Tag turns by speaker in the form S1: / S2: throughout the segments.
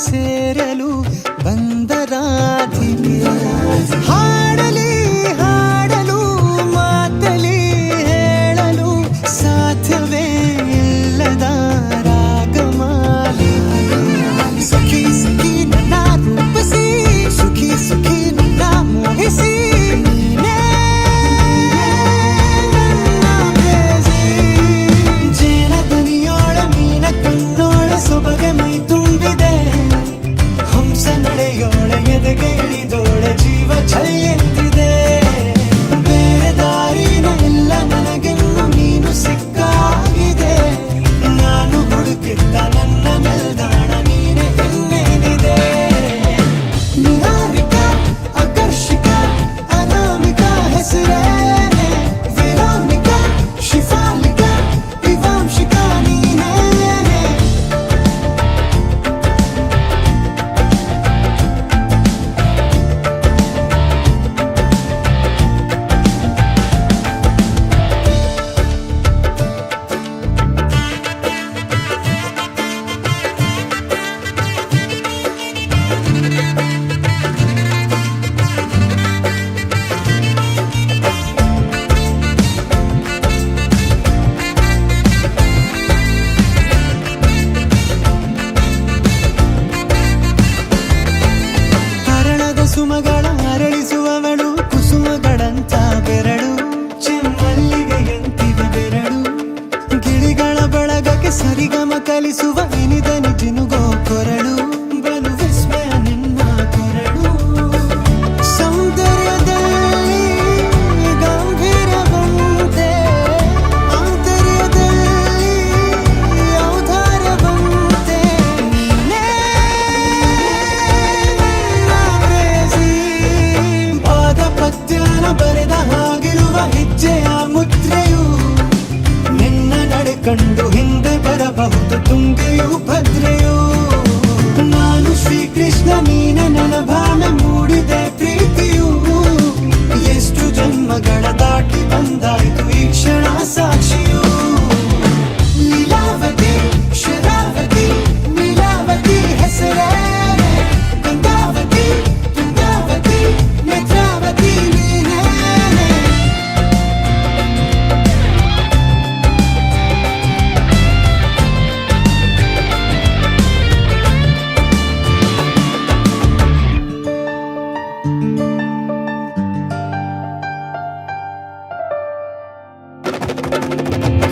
S1: ಸೇರಲು ಬಂದ ರಾಧಿಕೆ ಹಾಡಲಿ ಹಾಡಲು ಮಾತಲಿ ಹೇಳಲು ಸಾಧ್ಯವೇ ಇಲ್ಲದ ರಾಗಮಾಲಿ ಸಖಿ ಸಖಿ ನನ್ನ ರೂಪಿಸಿ ಸುಖಿ ಸುಖಿ ನನ್ನ ಮೋಹಿಸಿ ಸೊಬಗೆ ಮೈ ತುಂಬಿದೆ ಹಂಸ ನಡೆಯೋಳೆ ಎದೆಗೆ ಇಳಿದೋಳೆ ಜೀವ ಛೈ ಎಂದಿದೆ ಬೇರೆ ದಾರಿನ ಇಲ್ಲ ನನಗೆನ್ನು ನೀನು ಸಿಕ್ಕಾಗಿದೆ ನಾನು ಹುಡುಕಿದ್ದ ನನ್ನ ನಿಲ್ದಾಣ ನೀನೆ ಇನ್ನೇನಿದೆ ನಿಹಾರಿಕ ಆಕರ್ಷಿಕ ಅನಾಮಿಕ ಹೆಸರೇನೆ ವೆರೋನಿಕ ಶಿಫಾಲಿಕ ವಿವಾಂಶಿಕ ನೀನೇ ಸುಮಗಳ ಅರಳಿಸುವವಳು ಕುಸುಮಗಳಂತ ಬೆರಳು ಚೆಮ್ಮಲ್ಲಿಗೆಯಂತಿವೆ ಬೆರಳು ಗಿಳಿಗಳ ಬಳಗಕ್ಕೆ ಸರಿಗಮ ಕಲಿಸುವ ಇನಿದನಿ ಜಿನುಗೋ ಕೊರಳು ಬಲು ವಿಸ್ಮಯ ನಿನ್ನ ಕೊರಳು ಸೌಂದರ್ಯದಲ್ಲಿ ಗಂಭೀರವಂತೆ ಆಂತರ್ಯದಲ್ಲಿ ಔದಾರ್ಯವಂತೆ ನೀನೇ ಪದ್ಯನ ಬರೆದ ಹಾಗಿರುವ ಹೆಜ್ಜೆಯ ಮುದ್ರೆಯು ನಿನ್ನ ನಡೆ ಕಂಡು ಹಿಂದೆ ಬರಬಹುದು ತುಂಗೆಯು ಭದ್ರೆಯು ನಾನು ಶ್ರೀಕೃಷ್ಣ ನೀನೆ ನನ್ನ ಭಾವನೆ ಮೂಡಿದೆ ಪ್ರೀತಿಯು ಎಷ್ಟು ಜನ್ಮಗಳ ದಾಟಿ ಬಂದಾಯ್ತು ಈ ಕ್ಷಣ ಸಾಕ್ಷಿಯು ಲೀಲಾವತಿ ಶರಾವತಿ ನೀಲಾವತಿ ಹೆಸರೇ ಗಂಗಾವತಿ ತುಂಗಾವತಿ ನೇತ್ರಾವತಿ ನೀನೇ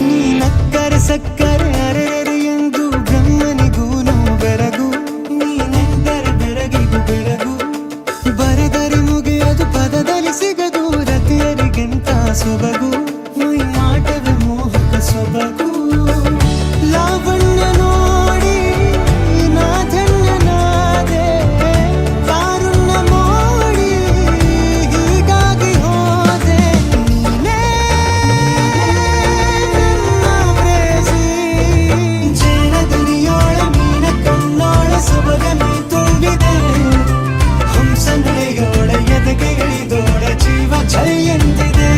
S1: ನೀನಕ್ಕರೆ ಸಕ್ಕರೆ ಅರೆರೆ ಎಂದು ಬ್ರಹ್ಮನಿಗೂನು ಬೆರಗು ನೀನೆಂದರೆ ಬೆರಗಿಗೂ ಬೆರಗು ಬರೆದರೆ ಮುಗಿಯದು ಪದದಲ್ಲಿ ಸಿಗದು ರತಿಯರಿಗಿಂತ ಸೊಬಗು ಮೈ ಮಾಟವೇ ಮೋಹಕ ಸೊಬಗು ಲಾವಣ್ಯ ನೋಡಿ ನಾ ಧನ್ಯನಾದೆ ಕಾರುಣ್ಯ ಮೋಡಿ ಹೀಗಾಗಿ ಹೋದೆ ನೀನೇ ನನ್ನ ಪ್ರೇಸಿ ಜೇನ ದುನಿಯೋಳ ಮೀನ ಕಣ್ಣೋಳ ಸೊಬಗೆ ಮೈ ತುಂಬಿದೆ ಹಂಸ ನಡೆಯೋಳ ಎದೆಗೆ ಇಳಿದೋಳ ಜೀವ ಛೈ ಎಂದಿದೆ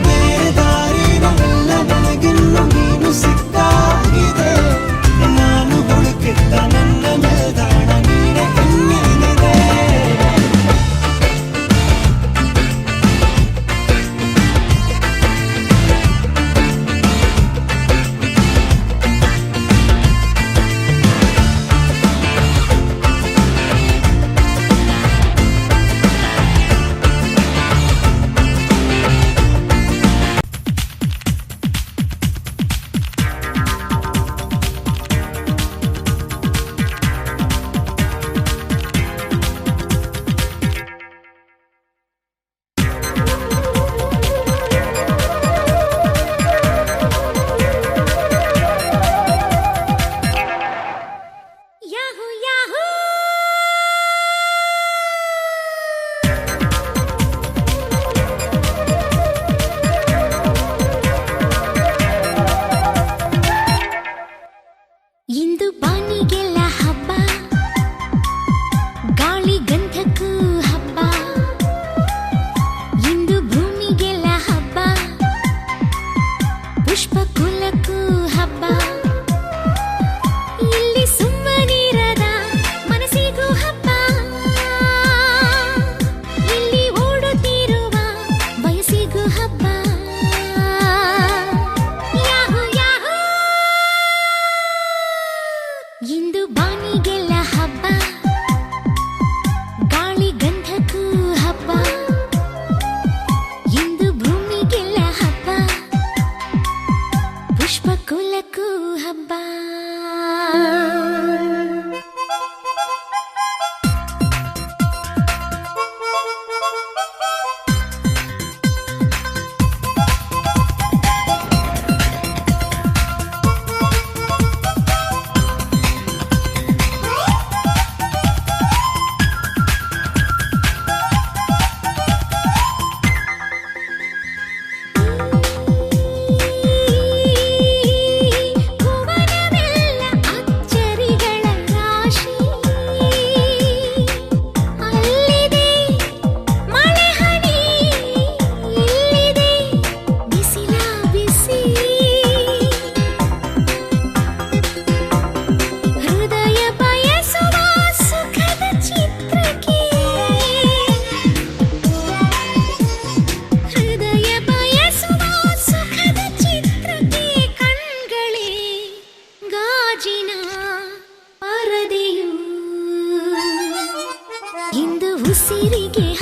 S1: ಬೇರೆ ದಾರಿನ ಇಲ್ಲ ನನಗಿನ್ನು ನೀನು ಸಿಕ್ಕಾಗಿದೆ ನಾನು ಹುಡುಕಿದ್ದ ನನ್ನ ನಿಲ್ದಾಣ ನೀನೆ ಇನ್ನೇನಿದೆ ಯಾಹೂ ಯಾಹೂ ಇಂದು ಬಾನಿಗೆಲ್ಲ ಹಬ್ಬ ಗಾಳಿ ಗಂಧಕ್ಕೂ ಹಬ್ಬ ಇಂದು ಭೂಮಿಗೆಲ್ಲ ಹಬ್ಬ ಪುಷ್ಪ ಕುಲಕ್ಕೂ ಹಬ್ಬ ಇಲ್ಲಿ ಸುಮ್ಮನಿರದ ಇಂದು ಬಾನಿಗೆಲ್ಲ ಹಬ್ಬ, ಗಾಳಿ ಗಂಧಕ್ಕೂ ಹಬ್ಬ. ಇಂದು ಭೂಮಿಗೆಲ್ಲ ಹಬ್ಬ, ಪುಷ್ಪಕುಲಕ್ಕೂ ಹಬ್ಬ. ಇಂದು ಉಸಿರಿಗೆ